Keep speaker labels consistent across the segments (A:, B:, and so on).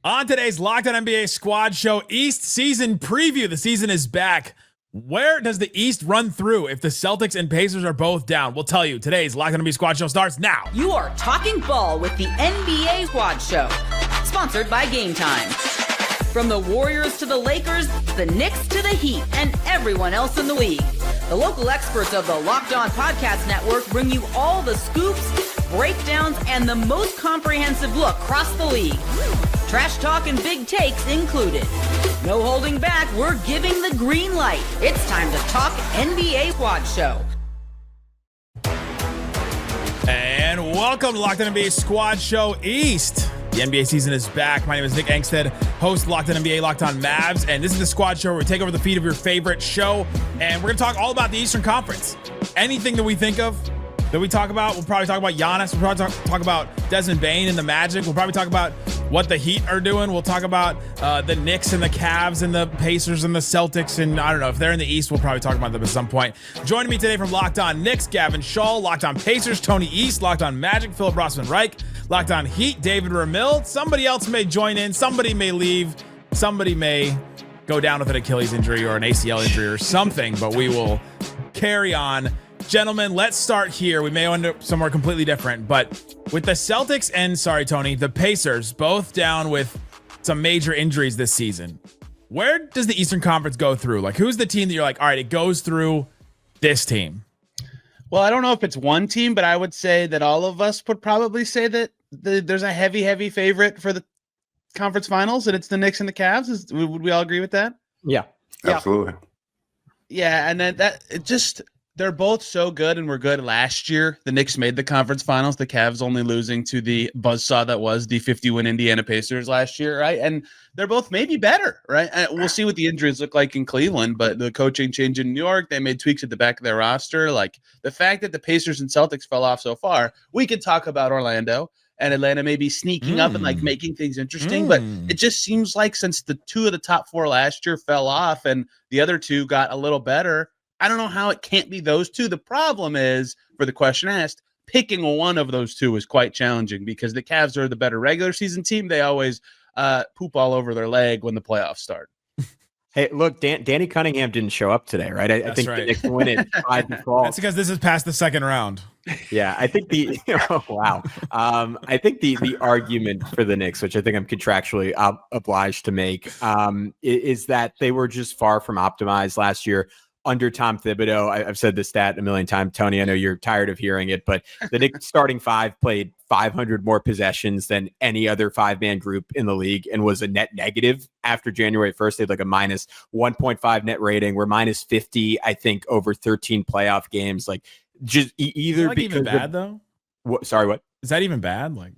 A: On today's Locked On NBA Squad Show, East Season Preview. The season is back. Where does the East run through if the Celtics and Pacers are both down? We'll tell you. Today's Locked On NBA Squad Show starts now.
B: You are talking ball with the NBA Squad Show, sponsored by Game Time. From the Warriors to the Lakers, the Knicks to the Heat, and everyone else in the league, the local experts of the Locked On Podcast Network bring you all the scoops, breakdowns, and the most comprehensive look across the league. Trash talk and big takes included. No holding back, we're giving the green light. It's time to talk NBA Squad Show.
A: And welcome to Locked On NBA Squad Show East. The NBA season is back. My name is Nick Angstadt, host of Locked On NBA, Locked On Mavs, and this is the Squad Show where we take over the feed of your favorite show, and we're going to talk all about the Eastern Conference. Anything that we think of, that we talk about, we'll probably talk about Giannis. We'll probably talk about Desmond Bane and the Magic. We'll probably talk about what the Heat are doing. We'll talk about the Knicks and the Cavs and the Pacers and the Celtics. And I don't know, if they're in the East, we'll probably talk about them at some point. Joining me today from Locked On Knicks, Gavin Schall. Locked On Pacers, Tony East. Locked On Magic, Philip Rossman-Reich. Locked On Heat, David Ramil. Somebody else may join in. Somebody may leave. Somebody may go down with an Achilles injury or an ACL injury or something, but we will carry on. Gentlemen, let's start here. We may end up somewhere completely different, but with the Celtics and, sorry, Tony, the Pacers both down with some major injuries this season, where does the Eastern Conference go through? Like, who's the team that you're like, all right, it goes through this team?
C: Well, I don't know if it's one team, but I would say that all of us would probably say that there's a heavy favorite for the conference finals, and it's the Knicks and the Cavs. Would we all agree with that?
D: Yeah.
E: Absolutely.
C: Yeah, and then they're both so good and were good last year. The Knicks made the conference finals. The Cavs only losing to the buzzsaw that was the 50-win Indiana Pacers last year, right? And they're both maybe better, right? And we'll see what the injuries look like in Cleveland, but the coaching change in New York, they made tweaks at the back of their roster. Like, the fact that the Pacers and Celtics fell off so far, we could talk about Orlando, and Atlanta may be sneaking up and like making things interesting, but it just seems like since the two of the top four last year fell off and the other two got a little better, I don't know how it can't be those two. The problem is, for the question asked, picking one of those two is quite challenging because the Cavs are the better regular season team. They always poop all over their leg when the playoffs start.
D: Hey, look, Danny Cunningham didn't show up today, right? I think
A: right.
D: The Knicks win it 5-12.
A: That's because this is past the second round.
D: Yeah, I think I think the argument for the Knicks, which I think I'm contractually obliged to make, is that they were just far from optimized last year under Tom Thibodeau. I've said this stat a million times, Tony. I know you're tired of hearing it, but the Knicks starting five played 500 more possessions than any other five-man group in the league and was a net negative after January 1st. They had like a minus 1.5 net rating. We're minus 50, I think, over 13 playoff games. Like, just either
A: like even bad though.
D: Sorry, what?
A: Is that even bad? Like,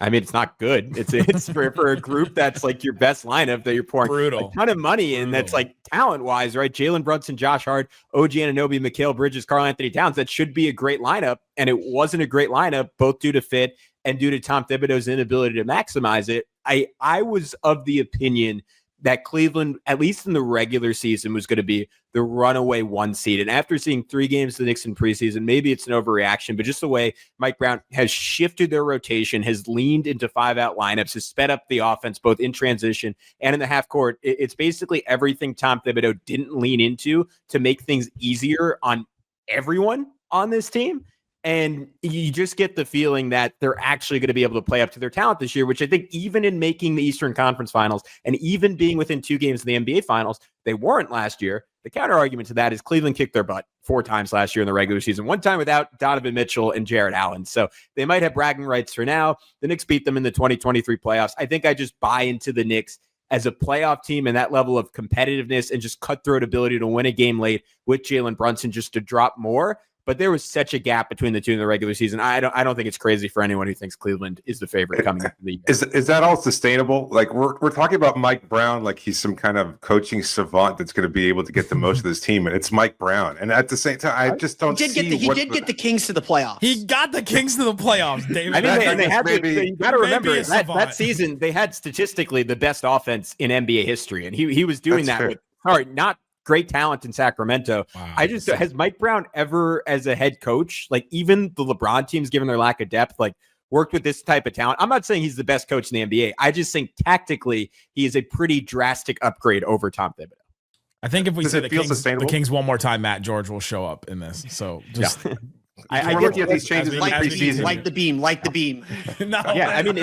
D: I mean, it's not good. It's for a group that's like your best lineup that you're pouring a ton of money in. That's like talent-wise, right? Jalen, Brunson, Josh Hart, OG Anunoby, Mikal Bridges, Karl-Anthony Towns. That should be a great lineup, and it wasn't a great lineup, both due to fit and due to Tom Thibodeau's inability to maximize it. I was of the opinion that Cleveland, at least in the regular season, was going to be the runaway one seed. And after seeing 3 games of the Knicks in preseason, maybe it's an overreaction, but just the way Mike Brown has shifted their rotation, has leaned into 5-out lineups, has sped up the offense, both in transition and in the half court. It's basically everything Tom Thibodeau didn't lean into to make things easier on everyone on this team. And you just get the feeling that they're actually going to be able to play up to their talent this year, which I think even in making the Eastern Conference Finals and even being within 2 games of the NBA Finals, they weren't last year. The counter argument to that is Cleveland kicked their butt 4 times last year in the regular season, 1 time without Donovan Mitchell and Jarrett Allen. So they might have bragging rights for now. The Knicks beat them in the 2023 playoffs. I think I just buy into the Knicks as a playoff team and that level of competitiveness and just cutthroat ability to win a game late with Jalen Brunson just to drop more. But there was such a gap between the two in the regular season. I don't think it's crazy for anyone who thinks Cleveland is the favorite coming into the year.
E: Is that all sustainable? Like we're talking about Mike Brown like he's some kind of coaching savant that's going to be able to get the most of this team, and it's Mike Brown. And at the same time, I just don't see.
F: He did get the Kings to the playoffs.
A: He got the Kings to the playoffs, David.
D: I mean, they had
E: maybe,
D: you got to remember that season they had statistically the best offense in NBA history, and he was doing that with not great talent in Sacramento. Wow, has Mike Brown ever, as a head coach, like even the LeBron teams, given their lack of depth, like worked with this type of talent. I'm not saying he's the best coach in the NBA. I just think tactically he is a pretty drastic upgrade over Tom Thibodeau.
A: I think if we
E: Does
A: say
E: it feel sustainable?
A: the Kings one more time, Matt George will show up in this. So just
E: I get these changes in the preseason.
F: Light the beam.
A: no,
D: yeah, I mean,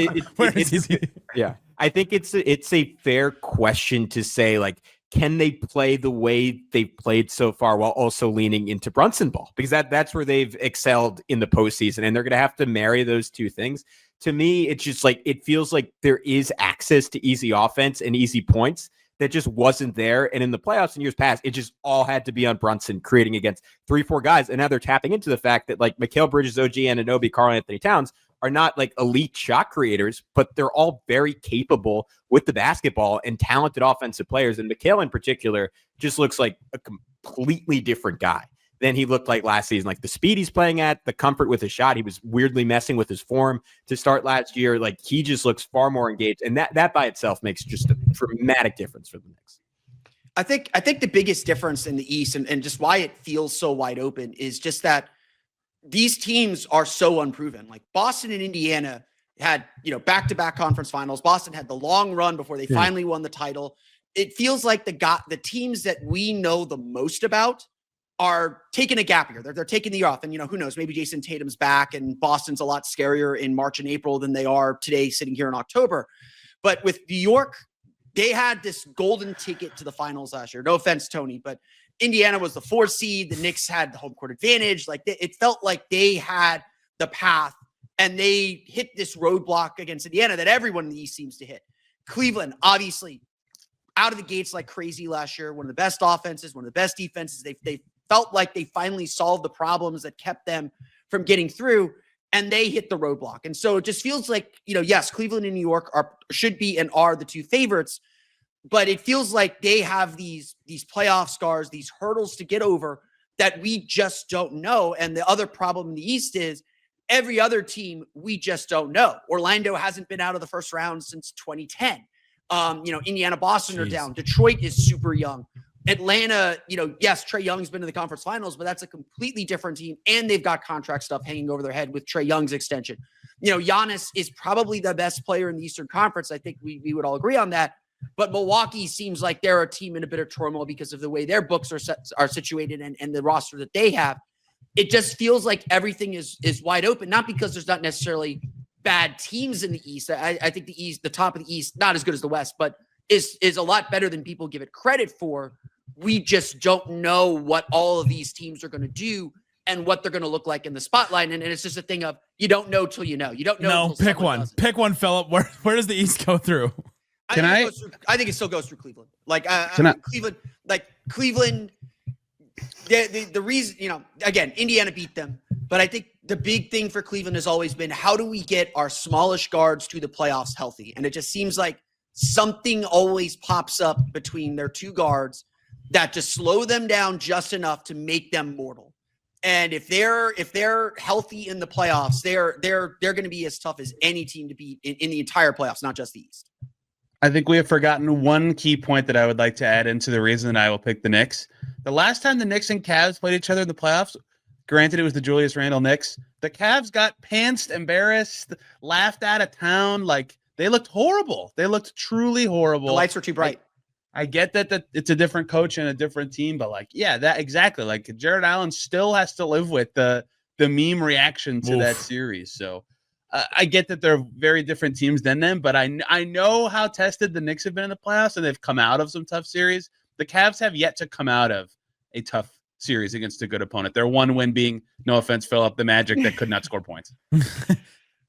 D: I think it's a fair question to say, like, can they play the way they've played so far while also leaning into Brunson ball? Because that's where they've excelled in the postseason, and they're going to have to marry those two things. To me, it's just like, it feels like there is access to easy offense and easy points that just wasn't there. And in the playoffs in years past, it just all had to be on Brunson creating against 3-4 guys. And now they're tapping into the fact that, like, Mikal Bridges, OG Anunoby, Karl-Anthony Towns are not like elite shot creators, but they're all very capable with the basketball and talented offensive players. And Mikal in particular just looks like a completely different guy than he looked like last season. Like, the speed he's playing at, the comfort with his shot. He was weirdly messing with his form to start last year. Like, he just looks far more engaged. And that by itself makes just a dramatic difference for the Knicks.
F: I think the biggest difference in the East and just why it feels so wide open is just that these teams are so unproven. Like, Boston and Indiana had, back-to-back conference finals. Boston had the long run before they finally won the title. It feels like the teams that we know the most about are taking a gap year. They're taking the year off. And, who knows, maybe Jayson Tatum's back and Boston's a lot scarier in March and April than they are today sitting here in October. But with New York, they had this golden ticket to the finals last year. No offense, Tony, but Indiana was the 4th seed. The Knicks had the home court advantage. Like, it felt like they had the path, and they hit this roadblock against Indiana that everyone in the East seems to hit. Cleveland, obviously, out of the gates like crazy last year. One of the best offenses, one of the best defenses. They felt like they finally solved the problems that kept them from getting through, and they hit the roadblock. And so it just feels like, yes, Cleveland and New York should be and are the two favorites, but it feels like they have these playoff scars, these hurdles to get over that we just don't know. And the other problem in the East is every other team we just don't know. Orlando hasn't been out of the first round since 2010. Indiana, Boston are down. Detroit is super young. Atlanta, yes, Trae Young's been to the conference finals, but that's a completely different team. And they've got contract stuff hanging over their head with Trae Young's extension. Giannis is probably the best player in the Eastern Conference. I think we would all agree on that. But Milwaukee seems like they're a team in a bit of turmoil because of the way their books are situated and the roster that they have. It just feels like everything is wide open, not because there's not necessarily bad teams in the East. I think the East, the top of the East, not as good as the West, but is a lot better than people give it credit for. We just don't know what all of these teams are going to do and what they're going to look like in the spotlight. And it's just a thing of, you don't know till you know. You don't know.
A: No, pick one. Pick one, Philip. Where does the East go through?
F: I think it still goes through Cleveland. Cleveland, the reason, again, Indiana beat them. But I think the big thing for Cleveland has always been, how do we get our smallish guards to the playoffs healthy? And it just seems like something always pops up between their two guards that just slow them down just enough to make them mortal. And if they're healthy in the playoffs, they're going to be as tough as any team to beat in the entire playoffs, not just the East.
C: I think we have forgotten one key point that I would like to add into the reason that I will pick the Knicks. The last time the Knicks and Cavs played each other in the playoffs, granted it was the Julius Randle Knicks, the Cavs got pantsed, embarrassed, laughed out of town. Like, they looked horrible. They looked truly horrible.
F: The lights were too bright.
C: I get that it's a different coach and a different team, but that exactly. Like, Jared Allen still has to live with the meme reaction to that series. So I get that they're very different teams than them, but I know how tested the Knicks have been in the playoffs, and they've come out of some tough series. The Cavs have yet to come out of a tough series against a good opponent. Their one win being, no offense, Philip, the Magic that could not score points.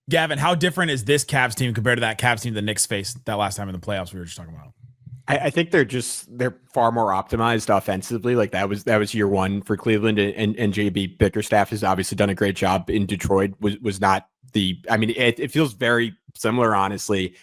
A: Gavin, how different is this Cavs team compared to that Cavs team the Knicks faced that last time in the playoffs we were just talking about?
D: I think they're far more optimized offensively. Like, that was year one for Cleveland, and JB Bickerstaff has obviously done a great job in Detroit. Was not it feels very similar, honestly,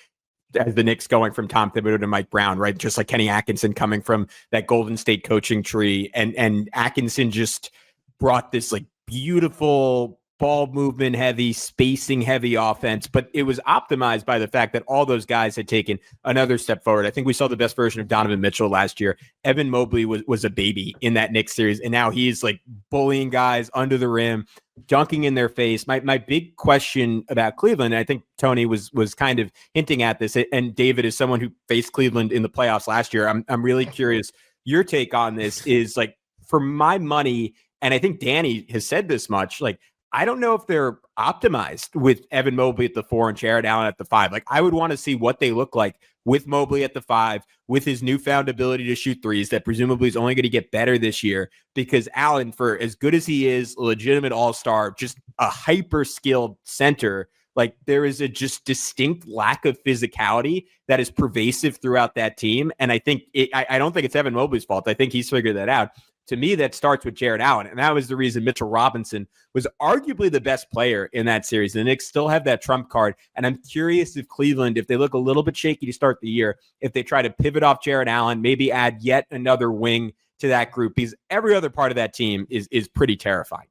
D: as the Knicks going from Tom Thibodeau to Mike Brown, right? Just like Kenny Atkinson coming from that Golden State coaching tree, and Atkinson just brought this like beautiful ball movement heavy, spacing heavy offense, but it was optimized by the fact that all those guys had taken another step forward. I think we saw the best version of Donovan Mitchell last year. Evan Mobley was a baby in that Knicks series, and now he's like bullying guys under the rim, dunking in their face. My big question about Cleveland, and I think Tony was kind of hinting at this, and David is someone who faced Cleveland in the playoffs last year. I'm really curious. Your take on this is, like, for my money, and I think Danny has said this much, like, I don't know if they're optimized with Evan Mobley at the 4 and Jarrett Allen at the 5. Like, I would want to see what they look like with Mobley at the 5, with his newfound ability to shoot threes that presumably is only going to get better this year, because Allen, for as good as he is, a legitimate all-star, just a hyper-skilled center, like, there is a just distinct lack of physicality that is pervasive throughout that team. And I think I don't think it's Evan Mobley's fault. I think he's figured that out. To me, that starts with Jarrett Allen. And that was the reason Mitchell Robinson was arguably the best player in that series. The Knicks still have that trump card. And I'm curious if Cleveland, if they look a little bit shaky to start the year, if they try to pivot off Jarrett Allen, maybe add yet another wing to that group, because every other part of that team is pretty terrifying.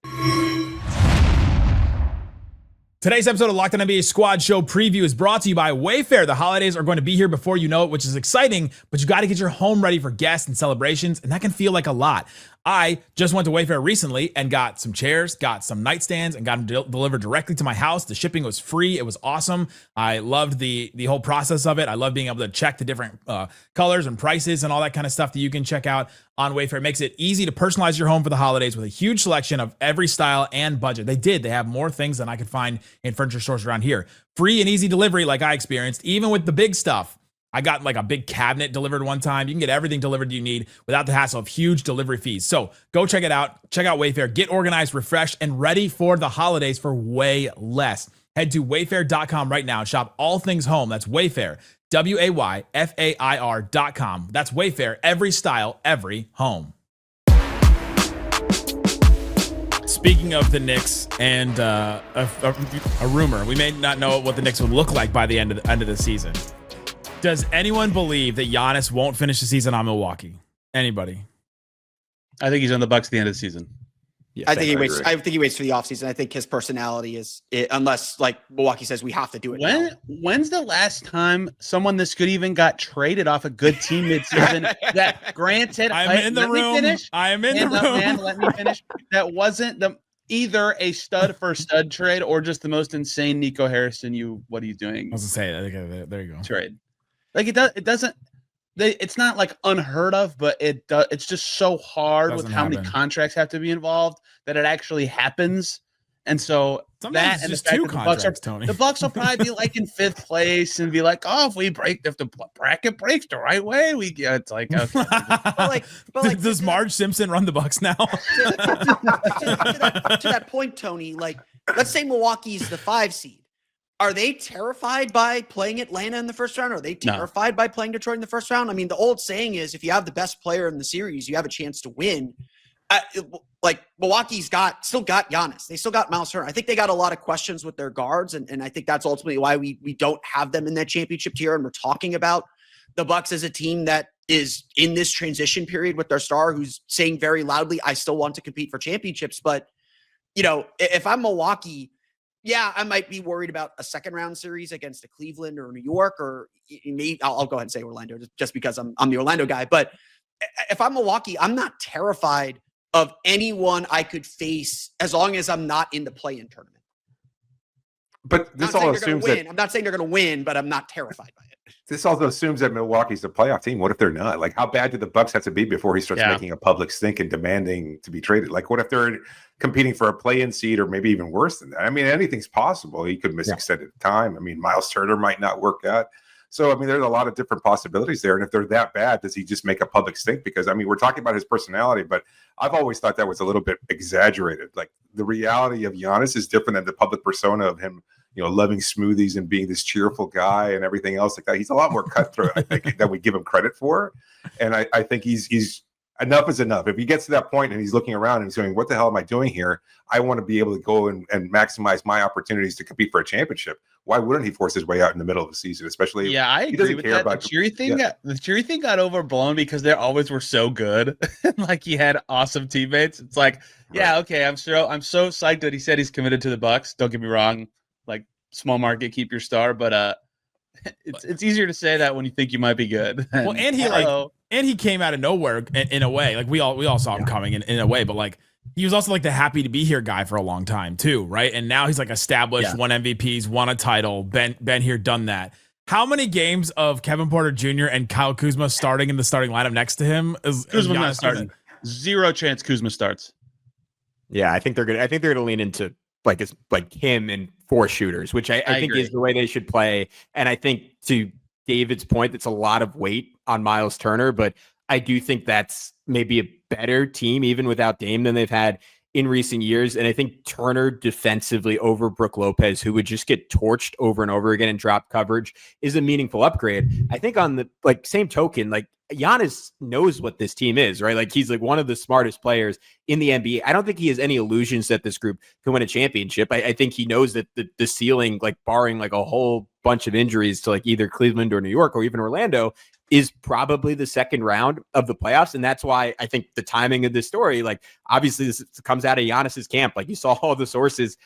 A: Today's episode of Locked On NBA Squad Show Preview is brought to you by Wayfair. The holidays are going to be here before you know it, which is exciting, but you got to get your home ready for guests and celebrations, and that can feel like a lot. I just went to Wayfair recently and got some chairs, got some nightstands, and got them delivered directly to my house. The shipping was free. It was awesome. I loved the whole process of it. I love being able to check the different colors and prices and all that kind of stuff that you can check out on Wayfair. It makes it easy to personalize your home for the holidays with a huge selection of every style and budget. They have more things than I could find in furniture stores around here. Free and easy delivery like I experienced, even with the big stuff. I got like a big cabinet delivered one time. You can get everything delivered you need without the hassle of huge delivery fees. So go check it out. Check out Wayfair. Get organized, refreshed, and ready for the holidays for way less. Head to wayfair.com right now and shop all things home. That's Wayfair, WAYFAIR.com. That's Wayfair, every style, every home. Speaking of the Knicks and a rumor, we may not know what the Knicks would look like by the end of the season. Does anyone believe that Giannis won't finish the season on Milwaukee? Anybody?
C: I think he's on the Bucks at the end of the season.
D: Yes,
F: I think he waits. I think he waits for the offseason. I think his personality is, unless like Milwaukee says we have to do it.
C: When's the last time someone this good even got traded off a good team midseason? That granted,
A: I'm in the room. I am in the room.
C: Man, let me finish. That wasn't either a stud for stud trade or just the most insane Nico Harrison. What are you doing?
A: I was gonna say, there you go.
C: Trade. Like it doesn't. It's not like unheard of, but it's just so hard with how many contracts have to be involved that it actually happens. And so
A: sometimes
C: that and
A: just
C: the fact
A: two
C: that
A: contracts, Tony.
C: The Bucks will probably be like in 5th place and be like, oh, if the bracket breaks the right way, we get. It's like, okay.
F: but
A: does Marge Simpson run the Bucks now?
F: to that point, Tony. Like, let's say Milwaukee's the 5 seed. Are they terrified by playing Atlanta in the first round? Or are they terrified by playing Detroit in the first round? I mean, the old saying is, if you have the best player in the series, you have a chance to win. Like Milwaukee's still got Giannis. They still got Miles Turner. I think they got a lot of questions with their guards, and I think that's ultimately why we don't have them in that championship tier. And we're talking about the Bucks as a team that is in this transition period with their star, who's saying very loudly, "I still want to compete for championships." But if I'm Milwaukee, yeah, I might be worried about a second round series against a Cleveland or New York, or maybe I'll go ahead and say Orlando just because I'm the Orlando guy. But if I'm Milwaukee, I'm not terrified of anyone I could face as long as I'm not in the play-in tournament.
E: But this all assumes that
F: I'm not saying they're going to win, but I'm not terrified by it.
E: This also assumes that Milwaukee's a playoff team. What if they're not? Like, how bad do the Bucks have to be before he starts making a public stink and demanding to be traded? Like, what if they're competing for a play-in seed or maybe even worse than that? I mean, anything's possible. He could miss extended time. I mean, Miles Turner might not work out. So, I mean, there's a lot of different possibilities there. And if they're that bad, does he just make a public stink? Because, I mean, we're talking about his personality, but I've always thought that was a little bit exaggerated. Like, the reality of Giannis is different than the public persona of him, loving smoothies and being this cheerful guy and everything else like that. He's a lot more cutthroat, I think, than we give him credit for. And I think he's enough is enough. If he gets to that point and he's looking around and he's going, what the hell am I doing here? I want to be able to go and maximize my opportunities to compete for a championship. why wouldn't he force his way out in the middle of the season? Especially,
C: yeah, I agree with that. The cheery thing got overblown because they always were so good. Like he had awesome teammates. It's like, yeah, okay, I'm so psyched that he said he's committed to the Bucks. Don't get me wrong, like small market, keep your star, but it's easier to say that when you think you might be good.
A: Well, and he came out of nowhere in a way. Like we all saw him coming in a way, but like he was also like the happy to be here guy for a long time too, right? And now he's like established, won MVPs, won a title, been here, done that. How many games of Kevin Porter Jr. and Kyle Kuzma starting in the starting lineup next to him?
C: Kuzma's not starting. Zero chance Kuzma starts.
D: Yeah, I think they're gonna lean into like him and 4 shooters, which I think agree. Is the way they should play. And I think to David's point, it's a lot of weight on Miles Turner, but I do think that's maybe a better team even without Dame than they've had in recent years. And I think Turner defensively over Brook Lopez, who would just get torched over and over again and drop coverage, is a meaningful upgrade. I think on the same token, like Giannis knows what this team is, right? Like he's like one of the smartest players in the NBA. I don't think he has any illusions that this group can win a championship. I think he knows that the ceiling, like barring like a whole bunch of injuries to like either Cleveland or New York or even Orlando, is probably the second round of the playoffs. And that's why I think the timing of this story, like obviously this comes out of Giannis's camp. Like you saw all the sources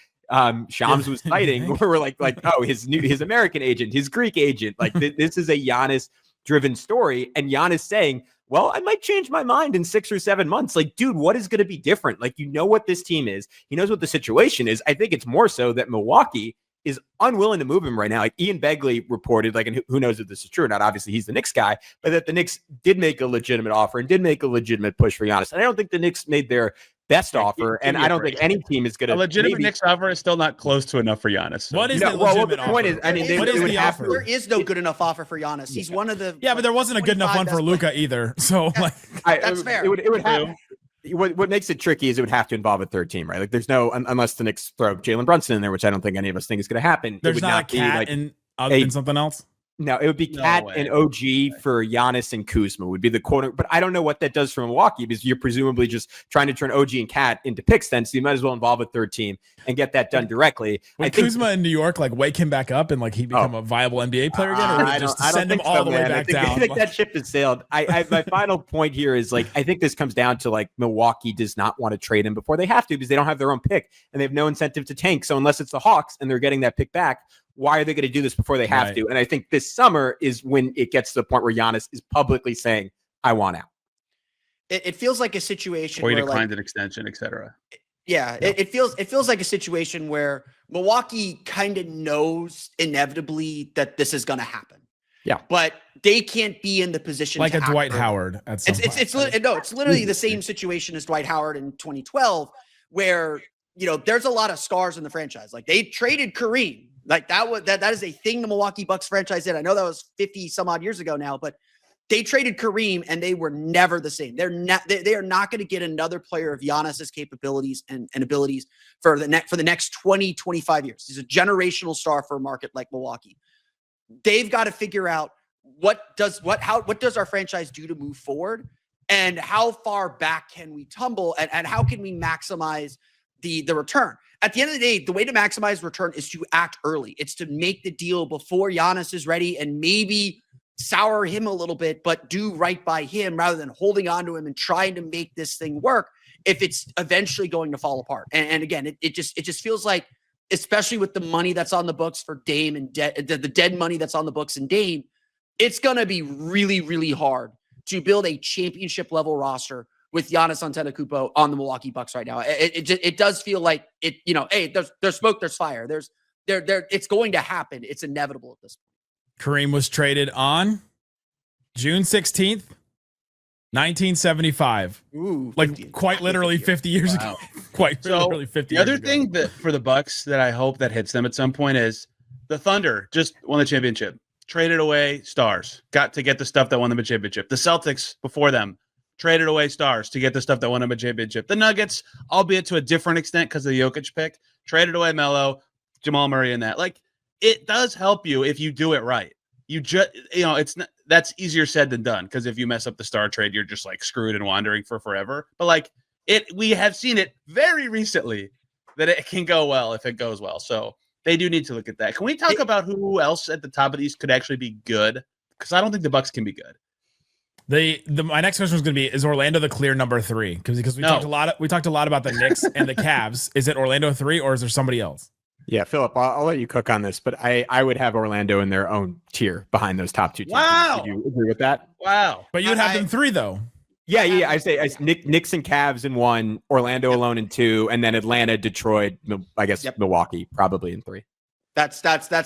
D: Shams was citing where we're like, oh, his American agent, his Greek agent, like this is a Giannis driven story. And Giannis saying, well, I might change my mind in 6 or 7 months. Like, dude, what is going to be different? Like, you know what this team is. He knows what the situation is. I think it's more so that Milwaukee is unwilling to move him right now. Like Ian Begley reported, like, and who knows if this is true or not, obviously he's the Knicks guy, but that the Knicks did make a legitimate offer and did make a legitimate push for Giannis. And I don't think the Knicks made their best offer, and I don't think any team is going to.
C: A legitimate Knicks offer is still not close to enough for Giannis. So.
A: What is the legitimate offer?
D: Point is, I mean,
A: what is the offer?
F: There is no good enough offer for Giannis. He's one of the
A: but there wasn't a good enough one for Luka either. So like,
F: that's fair.
D: It would have. What makes it tricky is it would have to involve a third team, right? Like there's no, unless the Knicks throw Jalen Brunson in there, which I don't think any of us think is going to happen.
A: There's not a cat in something else.
D: No, it would be Cat and OG for Giannis and Kuzma would be the quote. But I don't know what that does for Milwaukee because you're presumably just trying to turn OG and Cat into picks then. So you might as well involve a third team and get that done directly.
A: Would Kuzma in New York like wake him back up and like he become a viable NBA player again, or just send him all the way back down?
D: I think that ship has sailed. My final point here is like I think this comes down to like Milwaukee does not want to trade him before they have to because they don't have their own pick and they have no incentive to tank. So unless it's the Hawks and they're getting that pick back, why are they going to do this before they have to? And I think this summer is when it gets to the point where Giannis is publicly saying, I want out.
F: It feels like a situation
C: where he
F: where
C: declined an extension, etc.
F: Yeah, it feels like a situation where Milwaukee kind of knows inevitably that this is going to happen.
D: Yeah.
F: But they can't be in the position
A: like
F: to
A: a Dwight Howard at some point.
F: It's literally the same situation as Dwight Howard in 2012 where, there's a lot of scars in the franchise. Like they traded Kareem. Like that is a thing the Milwaukee Bucks franchise did. I know that was 50 some odd years ago now, but they traded Kareem and they were never the same. They are not going to get another player of Giannis's capabilities and abilities for the next 20, 25 years. He's a generational star for a market like Milwaukee. They've got to figure out what does our franchise do to move forward and how far back can we tumble and how can we maximize the return. At the end of the day, the way to maximize return is to act early. It's to make the deal before Giannis is ready and maybe sour him a little bit, but do right by him rather than holding on to him and trying to make this thing work if it's eventually going to fall apart. And again, it just feels like, especially with the money that's on the books for Dame and the dead money that's on the books in Dame, it's going to be really, really hard to build a championship level roster with Giannis Antetokounmpo on the Milwaukee Bucks right now. It does feel like it, hey, there's smoke, there's fire. It's going to happen. It's inevitable at this point.
A: Kareem was traded on June 16th, 1975.
F: Ooh,
A: like quite literally 50 years ago. Quite literally 50 years ago.
C: The other thing that for the Bucks that I hope that hits them at some point is the Thunder just won the championship. Traded away stars. Got to get the stuff that won them a championship. The Celtics before them traded away stars to get the stuff that won them a championship. The Nuggets, albeit to a different extent because of the Jokic pick, traded away Melo, Jamal Murray, and that. Like, it does help you if you do it right. You just, it's not, that's easier said than done because if you mess up the star trade, you're just like screwed and wandering for forever. But like we have seen it very recently that it can go well if it goes well. So They do need to look at that. Can we talk about who else at the top of the East could actually be good? Because I don't think the Bucks can be good.
A: My next question was going to be: is Orlando the clear number 3? Because we talked a lot about the Knicks and the Cavs. Is it Orlando 3 or is there somebody else?
D: Yeah, Philip, I'll let you cook on this, but I would have Orlando in their own tier behind those top 2 teams.
C: Wow.
D: Do you agree with that?
C: Wow.
A: But you would have them 3 though.
D: Yeah. I say Knicks and Cavs in 1, Orlando alone in 2, and then Atlanta, Detroit, I guess Milwaukee probably in 3.
F: That's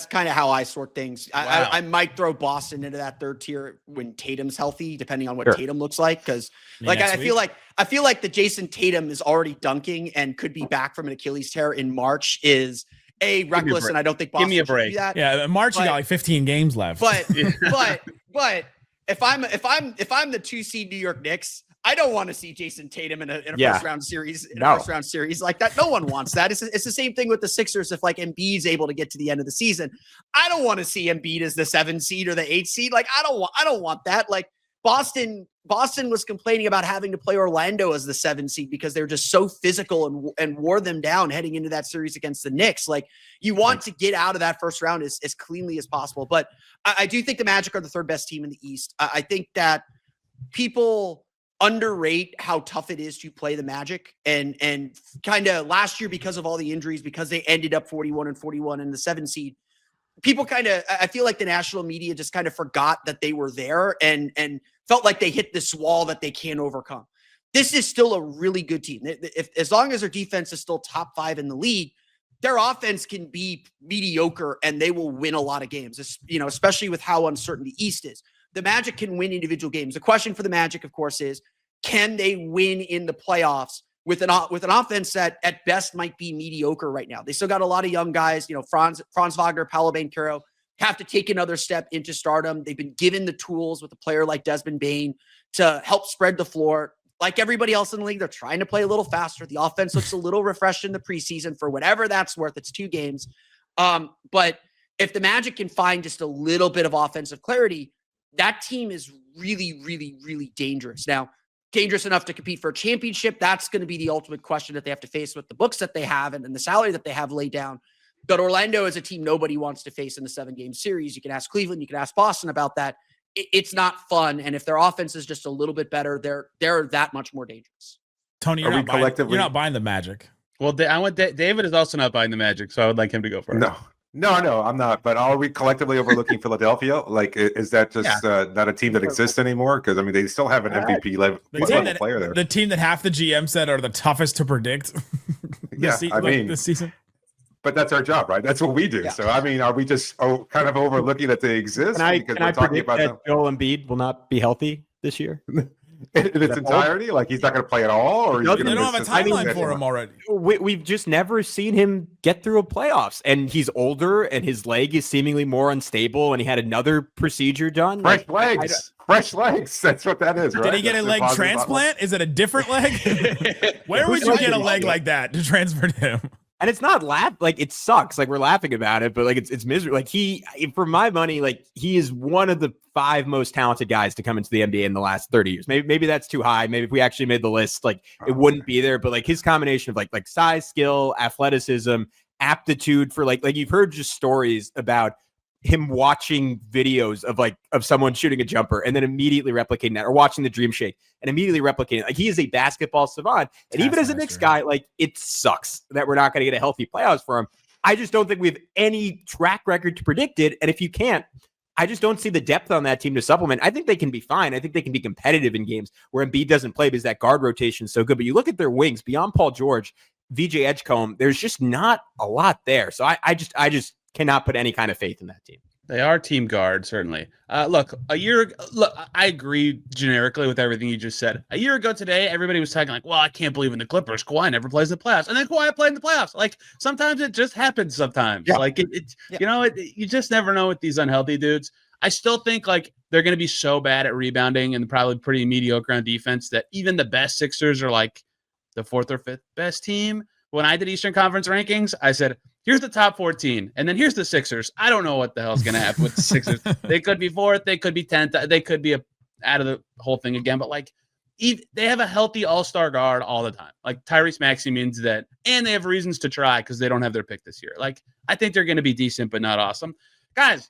F: kind of how I sort things.
C: Wow.
F: I might throw Boston into that 3rd tier when Tatum's healthy, depending on what
D: Sure.
F: Tatum looks like. Because I feel like the Jayson Tatum is already dunking and could be back from an Achilles tear in March is reckless, and I don't think Boston
C: Give me a
F: should
C: break.
F: do that.
A: Yeah, in March you got like 15 games left.
F: But if I'm the 2 seed New York Knicks, I don't want to see Jayson Tatum in a first round series like that. No one wants that. It's the same thing with the Sixers. If like Embiid's able to get to the end of the season, I don't want to see Embiid as the 7 seed or the 8 seed. Like I don't want that. Like Boston was complaining about having to play Orlando as the 7 seed because they're just so physical and wore them down heading into that series against the Knicks. Like you want to get out of that first round as cleanly as possible. But I do think the Magic are the 3rd best team in the East. I think that people underrate how tough it is to play the Magic and kind of last year because of all the injuries, because they ended up 41-41 in the 7 seed. People I feel like the national media just kind of forgot that they were there and felt like they hit this wall that they can't overcome. This is still a really good team. As long as their defense is still top 5 in the league, their offense can be mediocre and they will win a lot of games, especially with how uncertain the East is. The Magic can win individual games. The question for the Magic, of course, is can they win in the playoffs with an offense that at best might be mediocre right now? They still got a lot of young guys, Franz Wagner, Paolo Banchero, have to take another step into stardom. They've been given the tools with a player like Desmond Bane to help spread the floor. Like everybody else in the league, they're trying to play a little faster. The offense looks a little refreshed in the preseason for whatever that's worth. It's 2 games. But if the Magic can find just a little bit of offensive clarity, that team is really, really, really dangerous. Now, dangerous enough to compete for a championship, that's going to be the ultimate question that they have to face with the books that they have and the salary that they have laid down. But Orlando is a team nobody wants to face in the 7-game series. You can ask Cleveland, you can ask Boston about that. It's not fun. And if their offense is just a little bit better, they're that much more dangerous.
A: Tony, you're not buying the Magic.
C: Well, David is also not buying the Magic, so I would like him to go first.
E: No, I'm not. But are we collectively overlooking Philadelphia? Like, is that just not a team that exists anymore? Because I mean, they still have an MVP level player there.
A: The team that half the GM said are the toughest to predict. This season.
E: But that's our job, right? That's what we do. Yeah. So I mean, are we just kind of overlooking that they exist?
D: Can I predict that Joel Embiid will not be healthy this year?
E: In its entirety? Like he's not going to play at all? Or
A: they don't have a timeline for him already.
D: We've just never seen him get through a playoffs. And he's older and his leg is seemingly more unstable. And he had another procedure done.
E: Fresh legs. That's what that is, right?
A: Did he get a leg transplant? Is it a different leg? Where would you get a leg like that to transfer to him?
D: And it's not it sucks. Like we're laughing about it, but like it's miserable. Like for my money, like he is one of the 5 most talented guys to come into the NBA in the last 30 years. Maybe that's too high. Maybe if we actually made the list, like it wouldn't be there. But like his combination of like size, skill, athleticism, aptitude for like you've heard just stories about him watching videos of someone shooting a jumper and then immediately replicating that, or watching the dream shake and immediately replicating it. Like he is a basketball savant. And even as a Knicks guy, like it sucks that we're not going to get a healthy playoffs for him. I just don't think we have any track record to predict it. And if you can't, I just don't see the depth on that team to supplement. I think they can be fine. I think they can be competitive in games where Embiid doesn't play because that guard rotation is so good. But you look at their wings beyond Paul George, VJ Edgecombe, there's just not a lot there. So I just cannot put any kind of faith in that team.
C: They are team guard, certainly. Look, I agree generically with everything you just said. A year ago today, everybody was talking like, well, I can't believe in the Clippers. Kawhi never plays in the playoffs. And then Kawhi played in the playoffs. Like, sometimes it just happens sometimes. Yeah. Like, you just never know with these unhealthy dudes. I still think, like, they're going to be so bad at rebounding and probably pretty mediocre on defense that even the best Sixers are, like, the 4th or 5th best team. When I did Eastern Conference rankings, I said, here's the top 14, and then here's the Sixers. I don't know what the hell's going to happen with the Sixers. They could be 4th, they could be 10th, they could be out of the whole thing again. But like, they have a healthy all-star guard all the time. Like Tyrese Maxey means that, and they have reasons to try because they don't have their pick this year. Like, I think they're going to be decent, but not awesome. Guys,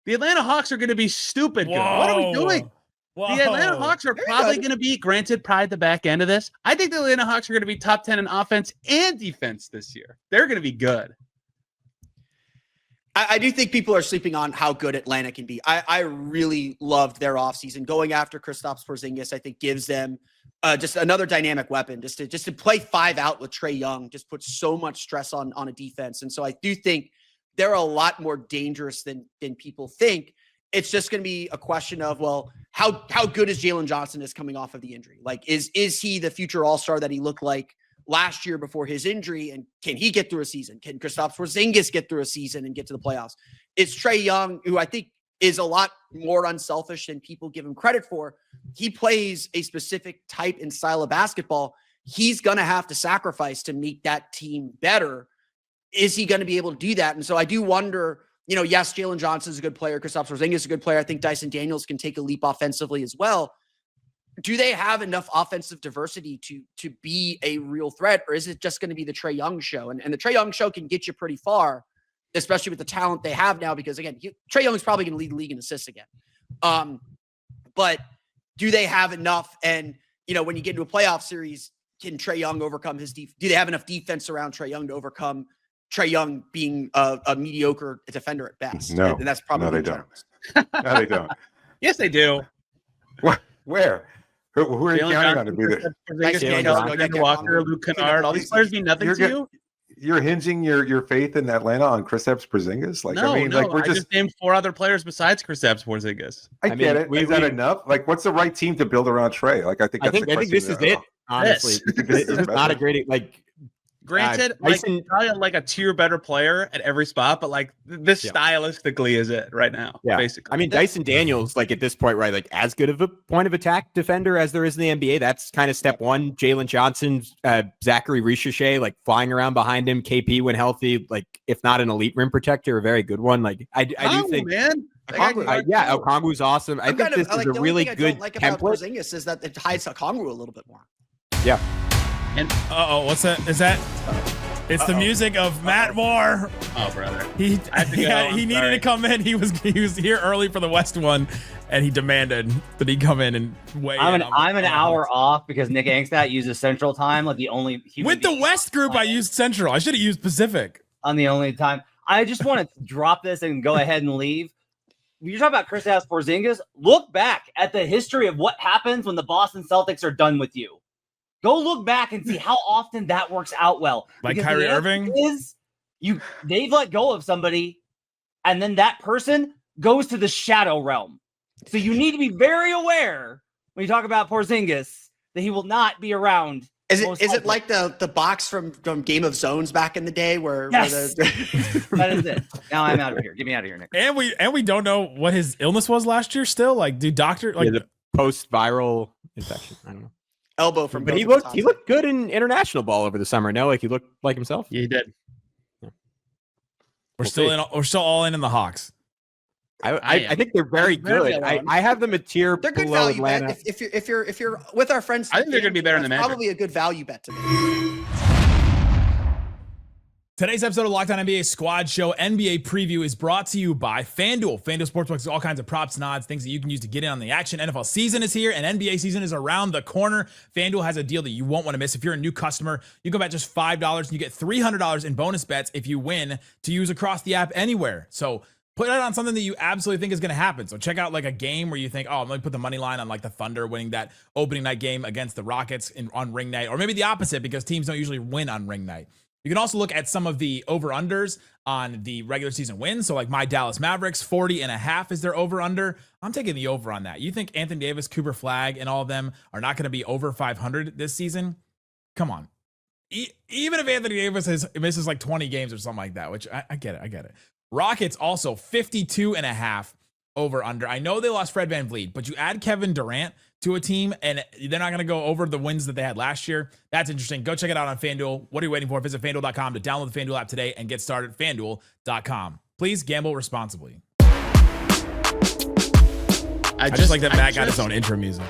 C: the Atlanta Hawks are going to be stupid good. What are we doing?
A: Whoa.
C: The Atlanta Hawks are probably going to be, granted, probably the back end of this. I think the Atlanta Hawks are going to be top 10 in offense and defense this year. They're going to be good.
F: I do think people are sleeping on how good Atlanta can be. I really loved their offseason. Going after Kristaps Porzingis, I think, gives them just another dynamic weapon. Just to play 5 out with Trae Young just puts so much stress on a defense. And so I do think they're a lot more dangerous than people think. It's just going to be a question of, well, how good is Jalen Johnson is coming off of the injury? Like, is he the future all-star that he looked like last year before his injury? And can he get through a season? Can Kristaps Porzingis get through a season and get to the playoffs? It's Trae Young, who I think is a lot more unselfish than people give him credit for. He plays a specific type and style of basketball. He's going to have to sacrifice to make that team better. Is he going to be able to do that? And so I do wonder, yes, Jalen Johnson's a good player. Kristaps Porzingis is a good player. I think Dyson Daniels can take a leap offensively as well. Do they have enough offensive diversity to be a real threat, or is it just going to be the Trae Young show? And the Trae Young show can get you pretty far, especially with the talent they have now, because, again, Trae Young is probably going to lead the league in assists again. But do they have enough? And, when you get into a playoff series, can Trae Young overcome his do they have enough defense around Trae Young to overcome Trae Young being a mediocre defender at best?
E: No,
F: and that's probably
E: they don't. No, they don't.
C: Yes, they do.
E: Where? Who are you counting on to be the
C: Walker, Luke Kennard? All these players mean nothing to you?
E: You're hinging your faith in Atlanta on Kristaps Porzingis?
C: I just named 4 other players besides Kristaps Porzingis.
E: I get it. Is that enough? Like, what's the right team to build around Trae? Like, I think
D: this is it. Honestly, this is not a great
C: Granted, probably a tier better player at every spot, but this stylistically is it right now.
D: Yeah,
C: basically.
D: I mean, Dyson Daniels, at this point, right, as good of a point of attack defender as there is in the NBA. That's kind of step one. Jalen Johnson, Zachary Ricochet, flying around behind him. KP when healthy, if not an elite rim protector, a very good one. I do think,
C: man.
D: Okongwu's awesome. I think this is a really good template.
F: About Porzingis is that it hides Okongwu a little bit more.
D: Yeah.
A: And what's that? Is that? It's the music of Matt Moore.
C: Oh, brother.
A: He needed to come in. He was here early for the West one, and he demanded that he come in and weigh in.
G: I'm an hour off because Nick Angstadt uses Central Time, the only human
A: with the West group. I used Central. I should have used Pacific.
G: On the only time. I just want to drop this and go ahead and leave. You're talking about Kristaps Porzingis. Look back at the history of what happens when the Boston Celtics are done with you. Go look back and see how often that works out well.
A: Like Kyrie Irving?
G: They've let go of somebody, and then that person goes to the shadow realm. So you need to be very aware when you talk about Porzingis that he will not be around.
F: Is it like the box from Game of Zones back in the day where?
G: Yes. That is it. Now I'm out of here. Get me out of here, Nick.
A: And we don't know what his illness was last year. Still, the
D: post-viral infection. I don't know.
F: Elbow from,
D: but he looked good in international ball over the summer. No, he looked like himself.
C: Yeah, he did.
A: Yeah. We're still all in the Hawks.
D: I think they're very good. I have them a tier.
F: They're good
D: below
F: value
D: Atlanta.
F: bet. If you're with our friends,
C: I think they're going to be better than the Magic.
F: Probably a good value bet to me.
A: Today's episode of Locked On NBA Squad Show NBA Preview is brought to you by FanDuel. FanDuel Sportsbook is all kinds of props and odds, things that you can use to get in on the action. NFL season is here and NBA season is around the corner. FanDuel has a deal that you won't want to miss. If you're a new customer, you can bet just $5 and you get $300 in bonus bets if you win to use across the app anywhere. So put it on something that you absolutely think is going to happen. So check out a game where you think, I'm going to put the money line on the Thunder winning that opening night game against the Rockets on ring night, or maybe the opposite because teams don't usually win on ring night. You can also look at some of the over-unders on the regular season wins. So my Dallas Mavericks, 40.5 is their over-under. I'm taking the over on that. You think Anthony Davis, Cooper Flagg, and all of them are not going to be over 500 this season? Come on. Even if Anthony Davis misses 20 games or something like that, which I get it. Rockets also 52.5 over-under. I know they lost Fred VanVleet, but you add Kevin Durant to a team, and they're not going to go over the wins that they had last year. That's interesting. Go check it out on FanDuel. What are you waiting for? Visit FanDuel.com to download the FanDuel app today and get started. FanDuel.com. Please gamble responsibly. I just like that Matt got his own intro music.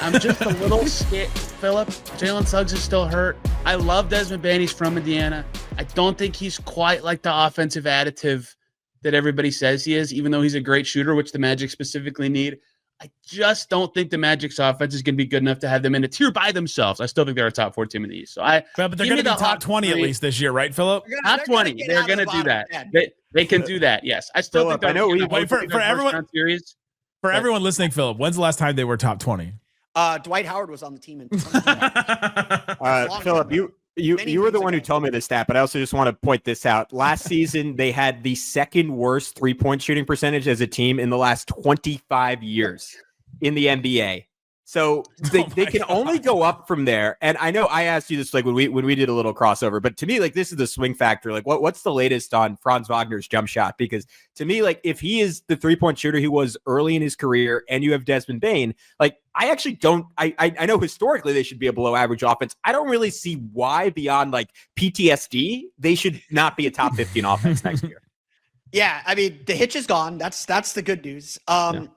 C: I'm just a little scared, Philip. Jalen Suggs is still hurt. I love Desmond Bane. He's from Indiana. I don't think he's quite like the offensive additive that everybody says he is, even though he's a great shooter, which the Magic specifically need. I just don't think the Magic's offense is going to be good enough to have them in a tier by themselves. I still think they're a top 4 team in the East. So
A: but they're going to be top 20 at least this year, right, Philip?
C: Top 20. They're going to do that. They can do that. Yes, I still think.
D: I know.
A: Wait for everyone. For everyone listening, Philip, when's the last time they were top 20?
F: Dwight Howard was on the team.
D: Philip, you were the one who told me this stat, but I also just want to point this out. Last season, they had the second worst 3-point shooting percentage as a team in the last 25 years in the NBA. So they can only go up from there. And I know I asked you this like when we did a little crossover, but to me, like this is the swing factor. Like what's the latest on Franz Wagner's jump shot? Because to me, like if he is the 3-point shooter he was early in his career and you have Desmond Bane, like I actually don't, I know historically they should be a below average offense. I don't really see why beyond like PTSD, they should not be a top 15 offense next year.
F: Yeah, I mean, the hitch is gone. That's the good news.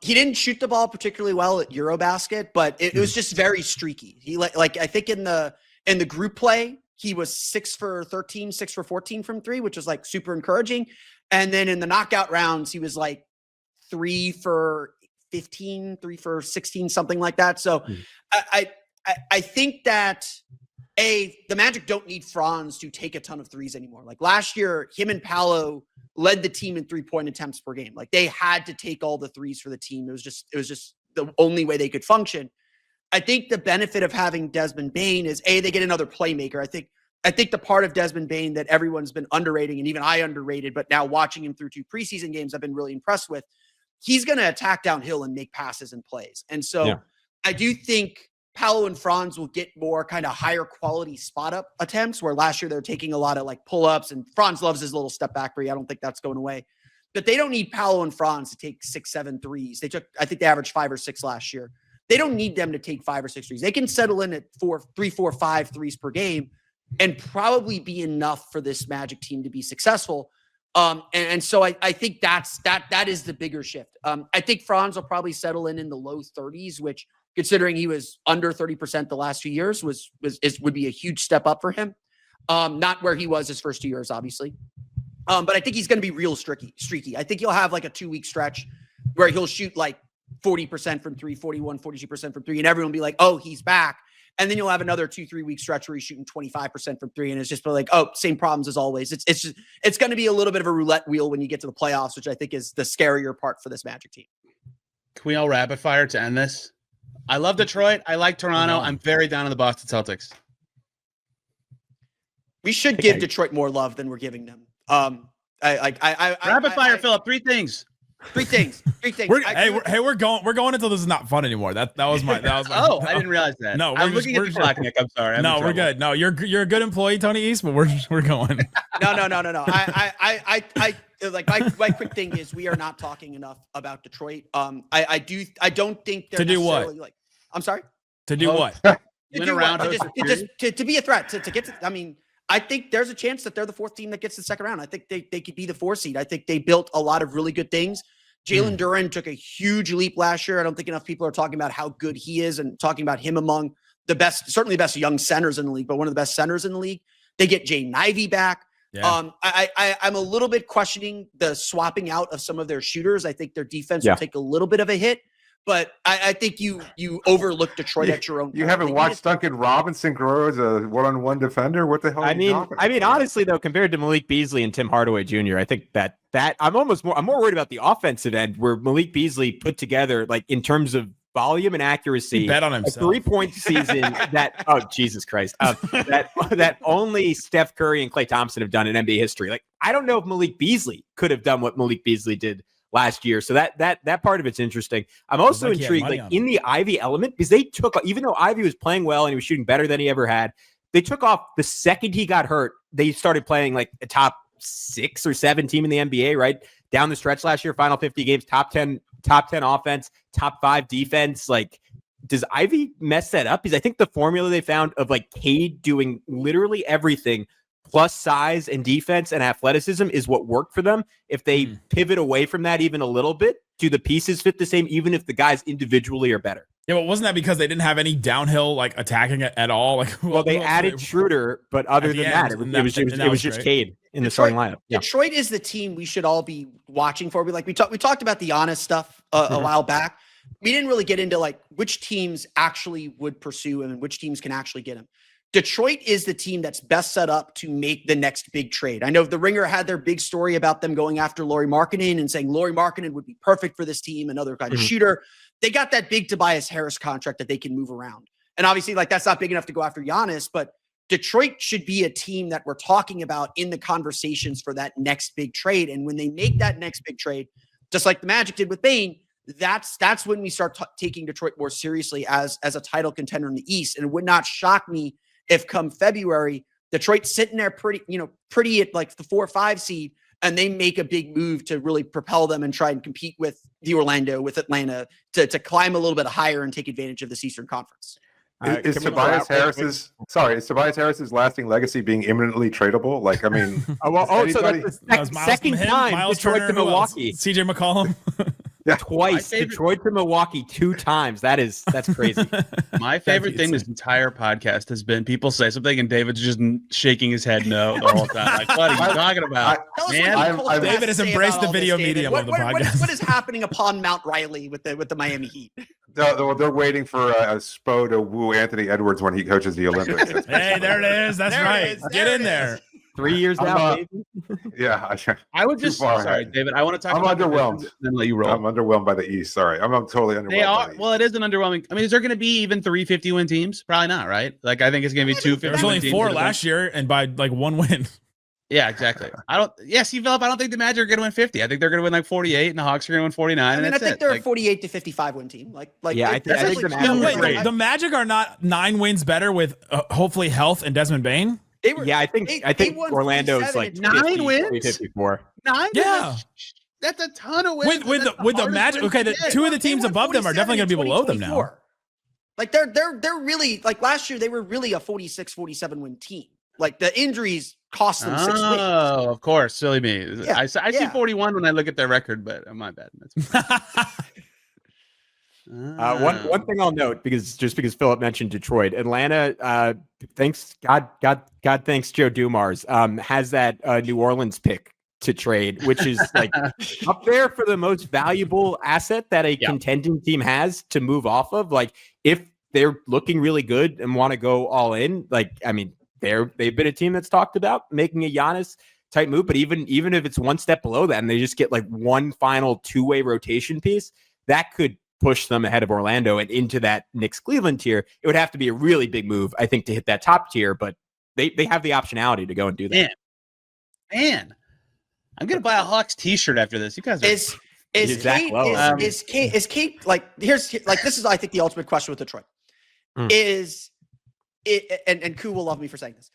F: He didn't shoot the ball particularly well at Eurobasket, but it was just very streaky. He like I think in the group play, he was 6 for 13, 6 for 14 from 3, which was like super encouraging. And then in the knockout rounds, he was like 3 for 15, 3 for 16, something like that. So I think that the Magic don't need Franz to take a ton of threes anymore. Like last year, him and Paolo led the team in 3-point attempts per game. Like they had to take all the threes for the team. It was just the only way they could function. I think the benefit of having Desmond Bane is they get another playmaker. I think the part of Desmond Bane that everyone's been underrating, and even I underrated, but now watching him through 2 preseason games, I've been really impressed with. He's going to attack downhill and make passes and plays. And so I do think Paolo and Franz will get more kind of higher quality spot up attempts, where last year they're taking a lot of like pull ups, and Franz loves his little step back three. I don't think that's going away, but they don't need Paolo and Franz to take 6, 7 threes. I think they averaged 5 or 6 last year. They don't need them to take 5 or 6 threes. They can settle in at 3, 4, 5 threes per game and probably be enough for this Magic team to be successful. And so I think that is the bigger shift. I think Franz will probably settle in the low 30s, which, considering he was under 30% the last few years, would be a huge step up for him. Not where he was his first 2 years, obviously. But I think he's going to be real streaky. I think he'll have like a 2-week stretch where he'll shoot like 40% from 3, 41, 42% from 3, and everyone will be like, oh, he's back. And then you'll have another 2-3 week stretch where he's shooting 25% from 3, and it's just like, oh, same problems as always. It's going to be a little bit of a roulette wheel when you get to the playoffs, which I think is the scarier part for this Magic team.
C: Can we all rapid fire to end this? I love Detroit. I like Toronto. I'm very down on the Boston Celtics.
F: We should give Detroit more love than we're giving them.
C: Rapid fire, Philip. 3 things.
F: 3 things.
A: We're going until this is not fun anymore. That was my.
C: Oh, I didn't realize that.
A: No,
C: I'm looking at the clock, Nick. I'm sorry.
A: No, we're good. No, you're a good employee, Tony East, but we're going.
F: No. My quick thing is we are not talking enough about Detroit. I don't think they're
A: to do what?
F: Like, I'm sorry.
A: To do what?
F: To be a threat to get to. I mean, I think there's a chance that they're the 4th team that gets the second round. I think they could be the 4 seed. I think they built a lot of really good things. Jalen Duren took a huge leap last year. I don't think enough people are talking about how good he is and talking about him among the best, certainly the best young centers in the league, but one of the best centers in the league. They get Jay Ivey back. Yeah. I'm a little bit questioning the swapping out of some of their shooters. I think their defense will take a little bit of a hit. But I think you overlook Detroit at your own.
E: You haven't watched Duncan Robinson grow as a one-on-one defender? What the hell?
D: I mean, honestly though, compared to Malik Beasley and Tim Hardaway Jr., I think that I'm more worried about the offensive end, where Malik Beasley put together, like in terms of volume and accuracy,
A: bet on himself.
D: A 3-point season that Jesus Christ, that only Steph Curry and Klay Thompson have done in NBA history. Like I don't know if Malik Beasley could have done what Malik Beasley did last year. So that part of it's interesting. I'm also intrigued, like in the Ivy element, because they took, even though Ivy was playing well and he was shooting better than he ever had, they took off the second he got hurt. They started playing like a top 6 or 7 team in the NBA, right? Down the stretch last year, final 50 games, top 10 offense, top 5 defense. Like, does Ivy mess that up? Because I think the formula they found of like Cade doing literally everything plus size and defense and athleticism is what worked for them. If they pivot away from that even a little bit, do the pieces fit the same, even if the guys individually are better?
A: Yeah, but wasn't that because they didn't have any downhill like attacking it at all? Like,
D: well, they added Schroeder, but other than that, it was just Cade in the starting lineup. Yeah.
F: Detroit is the team we should all be watching for. We talked about the Giannis stuff a while back. We didn't really get into like which teams actually would pursue him and which teams can actually get him. Detroit is the team that's best set up to make the next big trade. I know the Ringer had their big story about them going after Lauri Markkanen and saying Lauri Markkanen would be perfect for this team, another kind of shooter. They got that big Tobias Harris contract that they can move around. And obviously, like, that's not big enough to go after Giannis, but Detroit should be a team that we're talking about in the conversations for that next big trade. And when they make that next big trade, just like the Magic did with Bane, that's when we start taking Detroit more seriously as a title contender in the East. And it would not shock me if come February, Detroit's sitting there pretty at like the 4 or 5 seed, and they make a big move to really propel them and try and compete with with Atlanta to climb a little bit higher and take advantage of this Eastern Conference.
E: Is Tobias Harris's lasting legacy being imminently tradable? Like, I mean,
D: so that's the second time
A: Miles
D: Detroit
A: Turner,
D: to Milwaukee.
A: CJ McCollum.
E: Yeah.
D: Twice. Detroit to Milwaukee 2 times. That's crazy.
C: My favorite thing this entire podcast has been people say something and David's just shaking his head no the whole time. Like, what are you talking about?
A: David has embraced the video medium of the podcast.
F: What is happening upon Mount Riley with the Miami Heat?
E: They're waiting for a Spo to woo Anthony Edwards when he coaches the Olympics.
A: Hey, there it is. That's right. Get in there.
D: 3 years now, baby.
E: Yeah,
C: I would just sorry, David. I want to talk.
E: I'm underwhelmed.
C: Then let you roll.
E: I'm underwhelmed by the East. Sorry, I'm totally underwhelmed.
C: They are. Well, it is an underwhelming. I mean, is there going to be even 3 50-win teams? Probably not, right? Like, I think it's going to be 2 50-win teams.
A: There's only 4 last year, and by like 1 win.
C: Yeah, exactly. Philip, I don't think the Magic are going to win 50. I think they're going to win like 48, and the Hawks are going to win 49. I think
F: they're a 48 to 55 win team. I think
A: the Magic are not 9 wins better with hopefully health and Desmond Bane.
D: I think Orlando's like
C: 9 wins,
D: 54.
C: 9.
A: Yeah,
C: that's a ton of wins.
A: With the Magic. Okay, the 2 of the teams above them are definitely going to be below them now.
F: Like they're really like last year they were really a 46, 47 win team. Like the injuries cost them 6 wins.
C: Oh, of course, silly me.
F: Yeah,
C: I see 41 when I look at their record, but my bad.
D: One thing I'll note, because Philip mentioned Detroit, Atlanta, thanks Joe Dumars, has that New Orleans pick to trade, which is like up there for the most valuable asset that a contending team has to move off of. Like, if they're looking really good and want to go all in, like, I mean, they've been a team that's talked about making a Giannis type move, but even if it's one step below that and they just get like one final 2-way rotation piece, that could push them ahead of Orlando and into that Knicks Cleveland tier. It would have to be a really big move, I think, to hit that top tier, but they have the optionality to go and do that.
C: Man. I'm gonna buy a Hawks t-shirt after this. You guys are
F: is Kate like this is I think the ultimate question with Detroit. Is it and Koo will love me for saying this.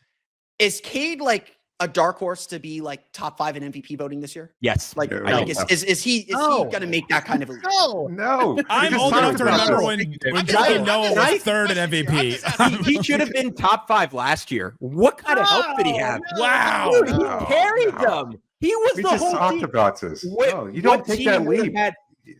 F: Is Cade like a dark horse to be like top 5 in MVP voting this year?
D: Yes.
F: Is he going to make that kind of a leap?
E: No.
A: I'm old enough to remember when Joakim Noah was 3rd in MVP.
D: He should have been top 5 last year. What kind of help did he have?
A: Wow.
D: Dude, he carried them. He was
E: we
D: the
E: just
D: whole
E: talked
D: team.
E: about this. No, you don't take that leap.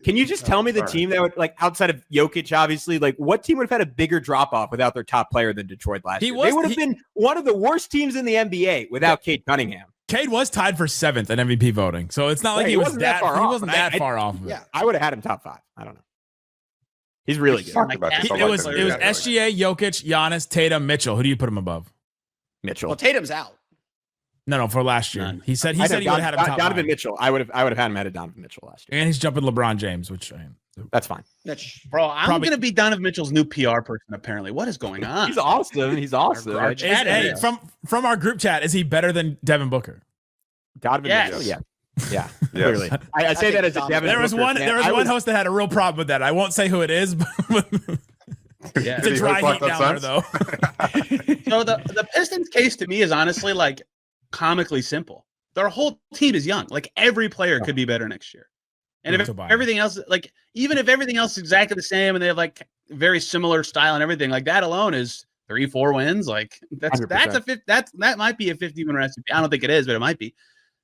D: Can you just tell me the team that would, like, outside of Jokic, obviously, like, what team would have had a bigger drop off without their top player than Detroit last year? They would have been one of the worst teams in the NBA without Cade Cunningham.
A: Cade was tied for 7th in MVP voting, so it's not like he wasn't that far off. He wasn't that far off of it.
F: Yeah,
D: I would have had him top 5. I don't know. He's really good.
A: It was SGA, Jokic, Giannis, Tatum, Mitchell. Who do you put him above?
D: Mitchell.
F: Well, Tatum's out.
A: No, for last year. He said he would have had him top
D: Donovan
A: 5.
D: Mitchell. I would have had him at a Donovan Mitchell last year.
A: And he's jumping LeBron James, which
D: that's fine.
F: Bro,
C: I'm going to be Donovan Mitchell's new PR person, apparently. What is going on?
D: He's awesome.
A: Hey, from our group chat, is he better than Devin Booker?
D: Donovan Mitchell, yeah. Clearly. I say that as a Devin
A: There was
D: Booker
A: one one host that had a real problem with that. I won't say who it is, but it's a dry heat down there, though.
C: So the Pistons case to me is honestly like comically simple. Their whole team is young. Like, every player could be better next year. And if everything else, like, even if everything else is exactly the same and they have like very similar style and everything, like, that alone is 3-4 wins. Like that's
D: 100%.
C: that might be a 50-win recipe. I don't think it is, but it might be.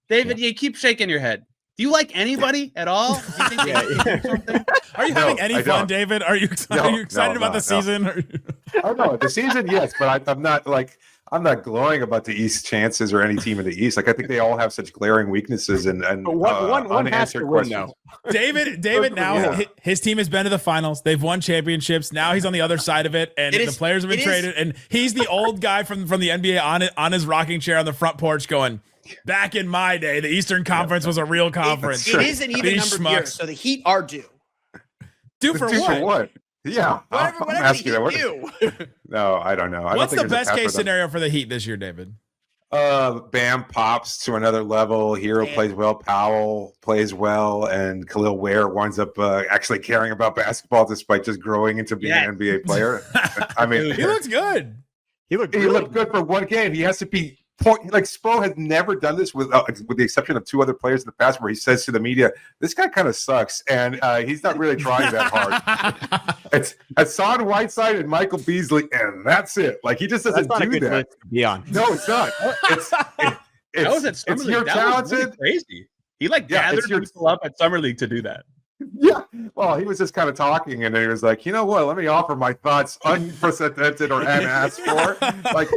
C: David, you keep shaking your head. Do you like anybody at all? Do you think they can do something?
A: Are you having any fun, David? Are you excited about the season?
E: Oh no, the season, yes, but I'm not glowing about the East chances or any team in the East. Like I think they all have such glaring weaknesses and
D: one has to
E: unanswered
D: win,
E: questions.
D: though.
A: David now his team has been to the finals. They've won championships. Now he's on the other side of it, and the players have been traded. And he's the old guy from the NBA on his rocking chair on the front porch going, back in my day, the Eastern Conference was a real conference.
F: It is an even number of years, so the Heat are due.
A: Due for what?
E: Yeah,
F: whatever
E: I'm asking
F: the
E: that.
F: Heat do.
E: No, I don't know.
A: What's the best case scenario for the Heat this year, David?
E: Bam pops to another level. Hero plays well. Powell plays well, and Khalil Ware winds up actually caring about basketball despite just growing into being an NBA player. I mean,
A: he looks good.
E: He looked good for one game. He has to be like Spo has never done this with the exception of 2 other players in the past, where he says to the media, "This guy kind of sucks," and he's not really trying that hard. It's Hassan Whiteside and Michael Beasley, and that's it. Like he just doesn't do that. No, it's not. It's you're talented.
C: Really crazy. He gathered people up at Summer League to do that.
E: Yeah. Well, he was just kind of talking, and then he was like, you know what? Let me offer my thoughts unprecedented or unasked for. Like,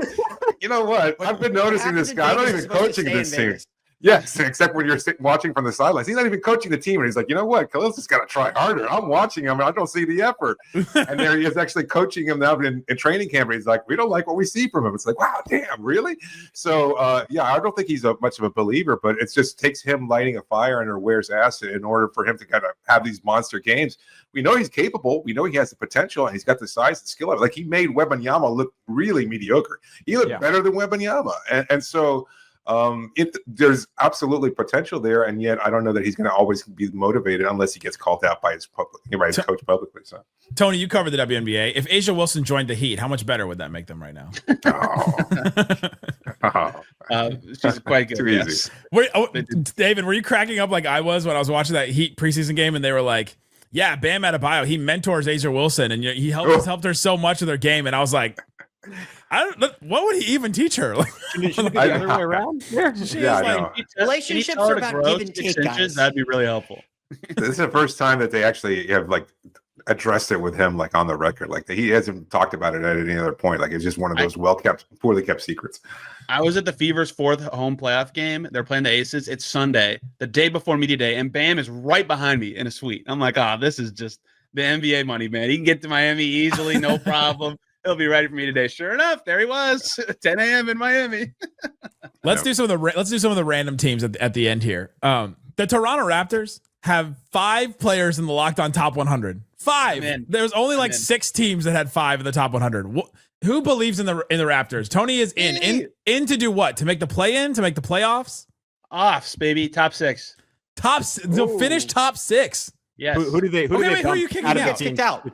E: you know what? I've been noticing this guy. I'm not even coaching this team. Yes, except when you're watching from the sidelines. He's not even coaching the team. And he's like, you know what? Khalil's just got to try harder. I'm watching him, and I don't see the effort. And there he is actually coaching him now in training camp. And he's like, we don't like what we see from him. It's like, wow, damn, really? So, I don't think he's much of a believer, but it just takes him lighting a fire under Ware's ass in order for him to kind of have these monster games. We know he's capable. We know he has the potential, and he's got the size and skill of it. Like, he made Wembanyama look really mediocre. He looked better than Wembanyama. And so – there's absolutely potential there, and yet I don't know that he's going to always be motivated unless he gets called out by his coach publicly. So,
A: Tony, you covered the WNBA. If A'ja Wilson joined the Heat, how much better would that make them right now?
C: She's quite good.
E: Too easy.
A: David, were you cracking up like I was when I was watching that Heat preseason game, and they were like, "Yeah, Bam Adebayo, he mentors A'ja Wilson, and he helped her so much with her game," and I was like, what would he even teach her? Like,
D: should it be the other way around?
F: Relationships are about give and take, guys.
C: That'd be really helpful.
E: This is the first time that they actually have addressed it with him on the record. Like he hasn't talked about it at any other point. Like it's just one of those poorly kept secrets.
C: I was at the Fever's 4th home playoff game. They're playing the Aces. It's Sunday, the day before media day, and Bam is right behind me in a suite. I'm like, this is just the NBA money, man. He can get to Miami easily, no problem. He'll be ready for me today. Sure enough, there he was, 10 a.m. in Miami.
A: Let's do some of the random teams at the end here. The Toronto Raptors have 5 players in the Locked On Top 100. 5. There's only 6 teams that had 5 in the top 100. Who believes in the Raptors? Tony is in to do what? To make the play-in? To make the playoffs?
C: Offs, baby. Top 6.
A: Finish top 6.
C: Yes.
D: Who are
A: you kicking out?
F: Kicked out.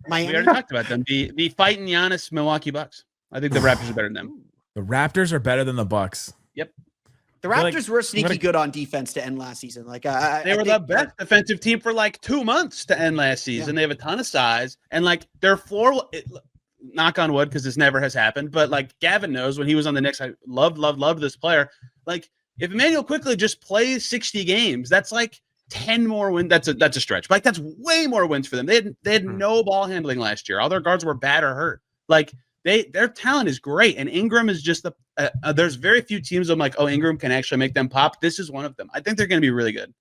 C: Miami. We already talked about them. The fighting Giannis Milwaukee Bucks. I think the Raptors are better than them.
A: The Raptors are better than the Bucks.
C: Yep.
F: The Raptors were sneaky good on defense to end last season.
C: They were the best defensive team for 2 months to end last season. They have a ton of size, and their floor. Knock on wood, because this never has happened. But Gavin knows when he was on the Knicks, I loved this player. If Emmanuel Quickley just plays 60 games, that's 10 more wins. That's a stretch. That's way more wins for them. They had no ball handling last year. All their guards were bad or hurt. Their talent is great, and Ingram is just there's very few teams I'm like, Ingram can actually make them pop. This is one of them. I think they're going to be really good.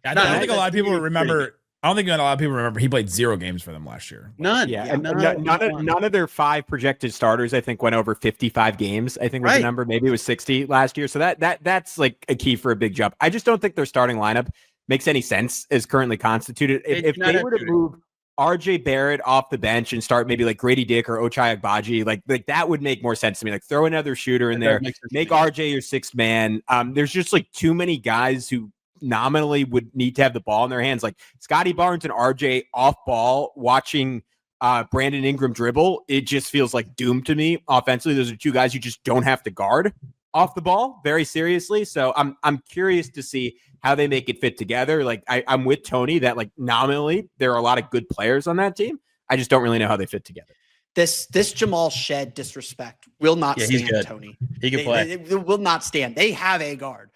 A: I don't think a lot of people remember. I don't think a lot of people remember he played 0 games for them last year.
C: None.
D: Yeah, and none of their 5 projected starters, I think, went over 55 games. I think was the number. Maybe it was 60 last year. So that's a key for a big jump. I just don't think their starting lineup makes any sense as currently constituted. If they were to move RJ Barrett off the bench and start maybe Grady Dick or Ochai Agbaji, that would make more sense to me. Throw another shooter in there, make RJ your 6th man. There's just too many guys who nominally would need to have the ball in their hands. Scotty Barnes and RJ off ball watching Brandon Ingram dribble. It just feels doomed to me offensively. Those are 2 guys you just don't have to guard off the ball very seriously. So I'm curious to see how they make it fit together. I'm with Tony that nominally there are a lot of good players on that team. I just don't really know how they fit together.
F: This Jamal Shed disrespect will not
C: Yeah, he's
F: stand,
C: good.
F: Tony.
C: He can play.
F: They will not stand. They have a guard.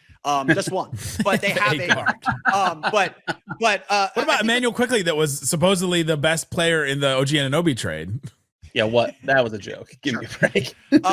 F: Just one, but they have a guard. But
A: What about Emmanuel Quickly, that was supposedly the best player in the OG Anunoby trade?
C: Yeah, what? That was a joke. Give me a break.
D: Dude,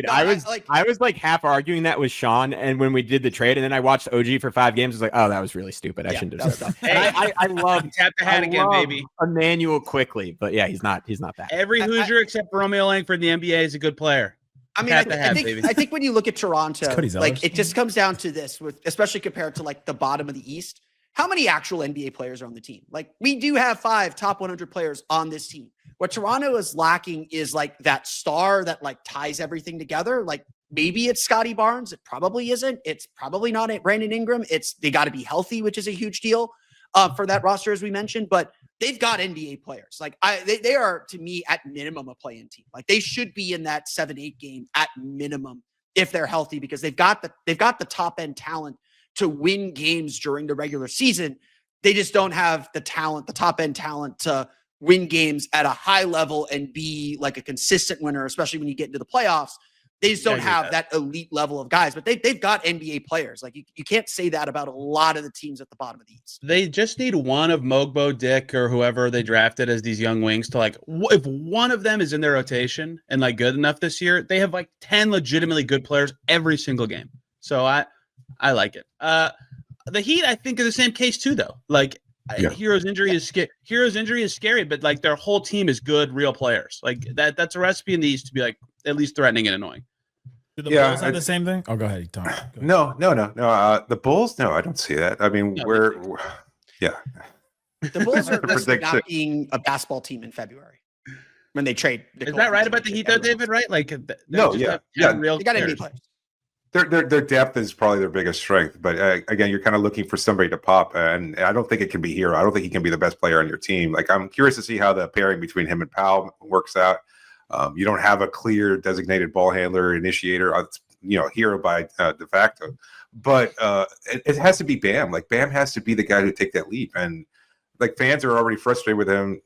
D: I was like half arguing that with Sean, and when we did the trade, and then I watched OG for 5 games, I was like, oh, that was really stupid. I shouldn't have said that. I love
C: tap the hat again, baby.
D: Emmanuel Quickly, but yeah, he's not that.
C: Every Hoosier except for Romeo Langford in the NBA is a good player.
F: I mean, I think when you look at Toronto, like it just comes down to this, especially compared to like the bottom of the East. How many actual NBA players are on the team? Like we do have 5 top 100 players on this team. What Toronto is lacking is like that star that like ties everything together. Like maybe it's Scotty Barnes. It probably isn't. It's probably not Brandon Ingram. They got to be healthy, which is a huge deal for that roster, as we mentioned. But they've got NBA players. Like they are, to me, at minimum a play-in team. Like they should be in that 7-8 game at minimum if they're healthy, because they've got the top end talent to win games during the regular season. They just don't have the talent, the top end talent to win games at a high level and be like a consistent winner, especially when you get into the playoffs. They just don't have that elite level of guys, but they've got NBA players. Like you can't say that about a lot of the teams at the bottom of the East.
C: They just need one of Mogbo, Dick, or whoever they drafted as these young wings to like, if one of them is in their rotation and like good enough this year, they have like 10 legitimately good players every single game. So I like it. The Heat, I think, is the same case too, though. Like Hero's injury is scary, but like their whole team is good, real players. Like that's a recipe in the East to be like at least threatening and annoying.
A: Do the Bulls have the same thing? Oh, go ahead, Tom.
E: No. The Bulls, no, I don't see that. I mean, the
F: Bulls are risking not being a basketball team in February when they trade.
C: Is that right about the Heat, though, David? Right? Like,
E: real
F: they got NBA players.
E: Their depth is probably their biggest strength, but again, you're kind of looking for somebody to pop, and I don't think it can be Hero. I don't think he can be the best player on your team. Like, I'm curious to see how the pairing between him and Powell works out. You don't have a clear designated ball handler, initiator, Hero by de facto, but it has to be Bam. Like, Bam has to be the guy to take that leap, and like fans are already frustrated with him.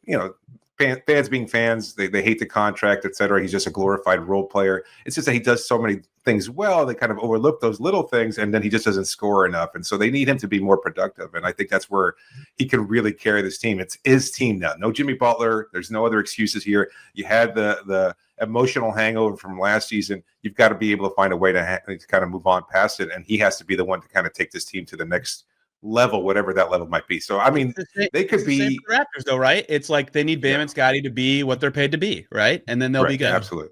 E: Fans being fans, they hate the contract, etc. He's just a glorified role player. It's just that he does so many things well. They kind of overlook those little things, and then he just doesn't score enough. And so they need him to be more productive. And I think that's where he can really carry this team. It's his team now. No Jimmy Butler. There's no other excuses here. You had the emotional hangover from last season. You've got to be able to find a way to kind of move on past it. And he has to be the one to kind of take this team to the next level, whatever that level might be. So I mean, they could be
C: the Raptors, though, right? It's like they need Bam and Scotty to be what they're paid to be, right? And then they'll be good.
E: Absolutely.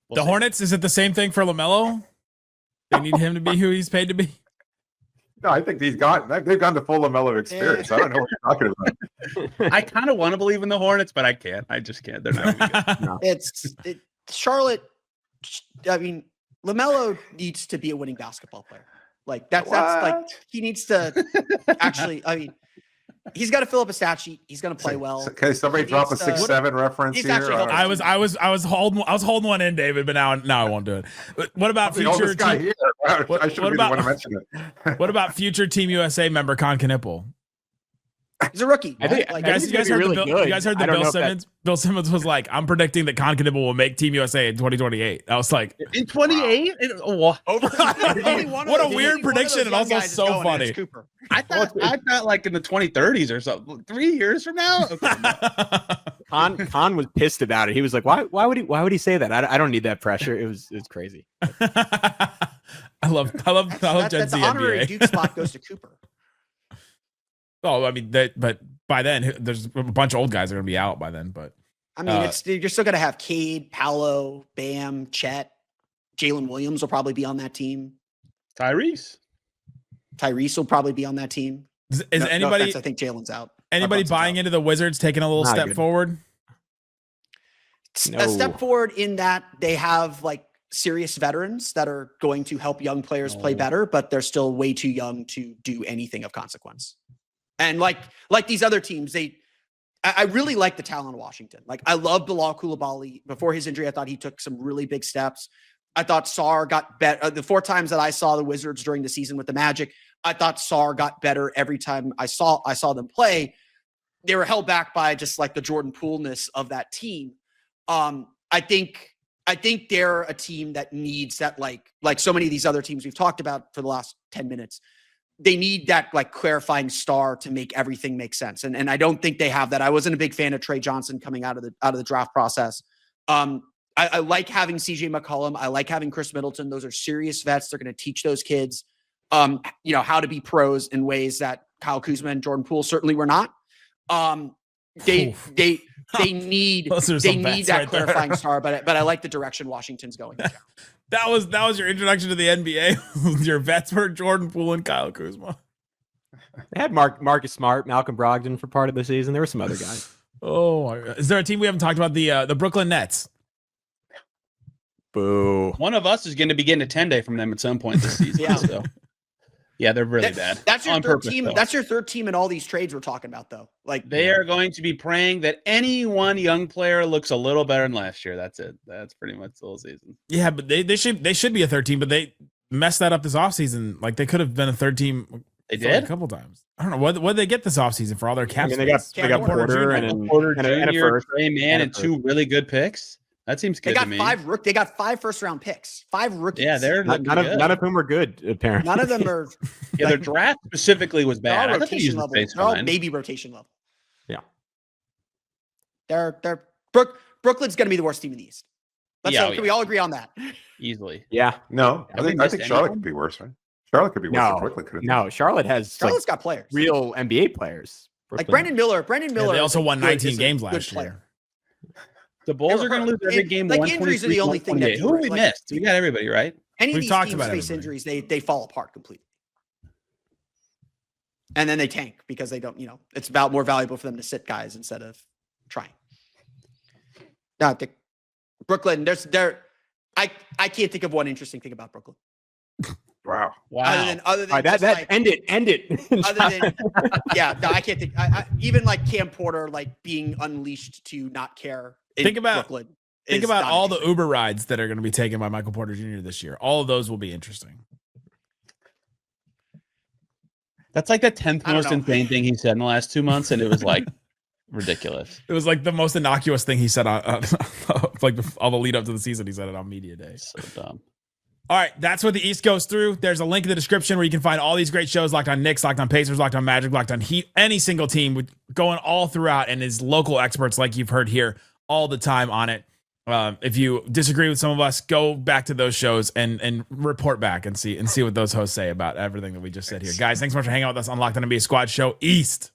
A: The Hornets, is it the same thing for LaMelo? They need him to be who he's paid to be.
E: No, I think they've gone the full LaMelo experience. I don't know what you're talking about.
C: I kind of want to believe in the Hornets, but I can't. I just can't. They're not good. No.
F: Charlotte. I mean, LaMelo needs to be a winning basketball player. Like that's like he needs to actually. I mean, he's got to fill up a stat sheet. He's going to play well.
E: Okay, somebody drop a 6'7" reference here.
A: I was holding one in, David, but now I won't do it. What about future?
E: I should be the one to mention it.
A: What about future Team USA member Con Knippel?
F: He's a rookie.
A: You guys heard that Bill Simmons was like, I'm predicting that Con Knippel will make Team USA in 2028. I was like,
C: in 28?
A: What a weird prediction, and also so funny.
C: I thought like in the 2030s or something. 3 years from now. Okay.
D: Con was pissed about it. He was like, why would he say that? I don't need that pressure. It was crazy.
A: I love Gen Z
F: the honorary
A: NBA.
F: Duke spot goes to Cooper.
A: Oh, I mean, but by then there's a bunch of old guys that are gonna be out by then. But
F: I mean, you're still gonna have Cade, Paolo, Bam, Chet, Jalen Williams will probably be on that team.
C: Tyrese
F: will probably be on that team.
A: Is anybody?
F: I think Jalen's out.
A: Anybody buying into the Wizards taking a little step forward?
F: A step forward in that they have like serious veterans that are going to help young players play better, but they're still way too young to do anything of consequence. And like these other teams, I really like the talent of Washington. Like I love Bilal Coulibaly. Before his injury, I thought he took some really big steps. I thought Sarr got better. The 4 times that I saw the Wizards during the season with the Magic, I thought Sarr got better every time I saw them play. they were held back by just like the Jordan Poole-ness of that team. I think they're a team that needs that, like so many of these other teams we've talked about for the last 10 minutes. They need that like clarifying star to make everything make sense. And I don't think they have that. I wasn't a big fan of Trey Johnson coming out of the draft process. I like having CJ McCollum. I like having Chris Middleton. Those are serious vets. They're going to teach those kids, how to be pros in ways that Kyle Kuzma and Jordan Poole certainly were not. They need that clarifying star, but I like the direction Washington's going.
A: That was your introduction to the NBA. Your vets were Jordan Poole and Kyle Kuzma.
D: They had Marcus Smart, Malcolm Brogdon for part of the season. There were some other guys.
A: Oh my God. Is there a team we haven't talked about? The Brooklyn Nets.
D: Boo.
C: One of us is going to be getting a 10-day from them at some point this season.
F: Yeah.
C: So. Yeah, they're really bad.
F: That's your
C: On
F: third
C: purpose,
F: team.
C: though.
F: That's your third team in all these trades we're talking about, though. Like
C: They are going to be praying that any one young player looks a little better than last year. That's it. That's pretty much the whole season.
A: Yeah, but they should be a third team, but they messed that up this offseason. Like they could have been a third team.
C: They
A: like
C: did
A: a couple times. I don't know what did they get this offseason for all their cap.
D: I mean, they got Porter and a first,
C: Trey Man, and two really good picks. That seems good to me.
F: They got 5 first-round picks. 5 rookies.
C: Yeah, they're
D: none of whom are good, apparently.
F: None of them are.
C: Yeah, their draft specifically was
F: They're all
C: bad.
F: rotation level. They're all maybe rotation level.
D: Yeah.
F: Brooklyn's going to be the worst team in the East. Can we all agree on that?
C: Easily.
D: Yeah.
E: No, I think Charlotte could be worse, right? Charlotte could be worse than Brooklyn could.
D: No, Charlotte has
F: Charlotte's got players.
D: real NBA players.
F: Like Brandon Miller.
A: Yeah, they also won 19 games last year.
C: The Bulls are going to lose every game.
F: Like injuries are the only thing that
C: who we missed. We got everybody right.
F: Any of
A: We've
F: these
A: talked
F: teams
A: about
F: face
A: everybody.
F: injuries, they fall apart completely, and then they tank because they don't. It's about more valuable for them to sit guys instead of trying. No, I think Brooklyn. I can't think of one interesting thing about Brooklyn.
E: Wow.
F: Other than
D: That end it.
F: Other than I can't think. Even like Cam Porter, like being unleashed to not care.
A: Think about
F: Brooklyn.
A: Think about all the Uber rides that are going to be taken by Michael Porter Jr. this year. All of those will be interesting.
C: That's like the 10th most insane thing he said in the last 2 months, and it was like ridiculous.
A: It was like the most innocuous thing he said on like all the lead up to the season. He said it on media day.
C: So dumb.
A: All right, that's what the East goes through. There's a link in the description where you can find all these great shows: Locked on Knicks, Locked on Pacers, Locked on Magic, Locked on Heat. Any single team going all throughout, and his local experts, like you've heard here, all the time on it. If you disagree with some of us, go back to those shows and report back and see what those hosts say about everything that we just said here. Guys, thanks so much for hanging out with us on Locked on NBA Squad Show East.